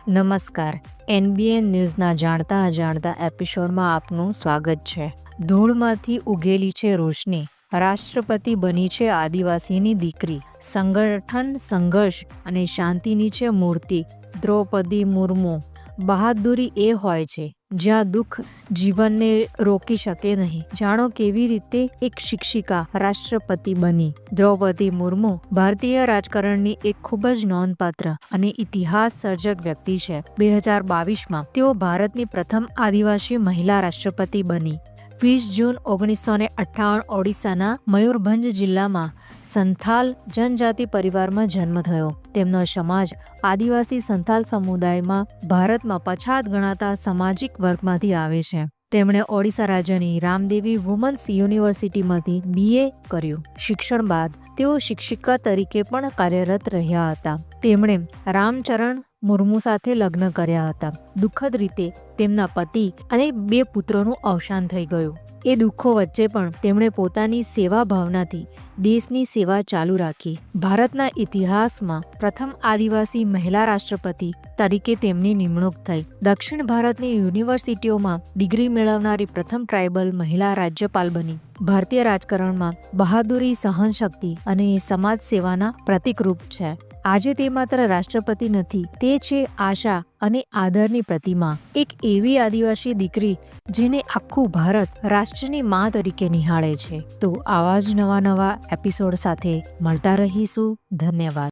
નમસ્કાર. એનબીએન ન્યૂઝના જાણતા અજાણતા એપિસોડમાં આપનું સ્વાગત છે. ધૂળમાંથી ઉગેલી છે રોશની. રાષ્ટ્રપતિ બની છે આદિવાસીની દીકરી. સંગઠન, સંઘર્ષ અને શાંતિની છે મૂર્તિ. દ્રૌપદી મુર્મુ. બહાદુરી એ હોય છે જ્યાં દુઃખ જીવનને રોકી શકે નહીં. જાણો કેવી રીતે એક શિક્ષિકા રાષ્ટ્રપતિ બની. દ્રૌપદી મુર્મુ ભારતીય રાજકારણની એક ખૂબ જ નોંધપાત્ર અને ઇતિહાસ સર્જક વ્યક્તિ છે. 2022માં તેઓ ભારતની પ્રથમ આદિવાસી મહિલા રાષ્ટ્રપતિ બની. 20 જૂન 1958 ઓડિશાના મયુરભંજ જિલ્લામાં સંથાલ જનજાતિ પરિવારમાં જન્મ થયો. તેમનો સમાજ આદિવાસી સંથાલ સમુદાયમાં ભારતમાં પછાત ગણાતા સામાજિક વર્ગમાંથી આવે છે. તેમણે ઓડિશા રાજ્યની રામદેવી વુમન્સ યુનિવર્સિટીમાંથી BA કર્યું. શિક્ષણ બાદ તેઓ શિક્ષિકા તરીકે પણ કાર્યરત રહ્યા હતા. તેમણે રામચરણ મુર્મુ સાથે લગ્ન કર્યા હતા. દુઃખદ રીતે તેમના પતિ અને 2 પુત્રોનું અવસાન થઈ ગયું. એ દુઃખો વચ્ચે પણ તેમણે પોતાની સેવા ભાવનાથી દેશની સેવા ચાલુ રાખી. ભારતના ઇતિહાસમાં પ્રથમ આદિવાસી મહિલા રાષ્ટ્રપતિ તરીકે તેમની નિમણૂક થઈ. દક્ષિણ ભારતની યુનિવર્સિટીઓમાં ડિગ્રી મેળવનારી પ્રથમ ટ્રાઇબલ મહિલા રાજ્યપાલ બની. ભારતીય રાજકારણમાં બહાદુરી, સહનશક્તિ અને સમાજ સેવાના પ્રતીકરૂપ છે. આજે તે માત્ર રાષ્ટ્રપતિ નથી, તે છે આશા અને આદરની પ્રતિમા. એક એવી આદિવાસી દીકરી જેને આખું ભારત રાષ્ટ્રની મા તરીકે નિહાળે છે. તો આવા જ નવા એપિસોડ સાથે મળતા રહીશું. ધન્યવાદ.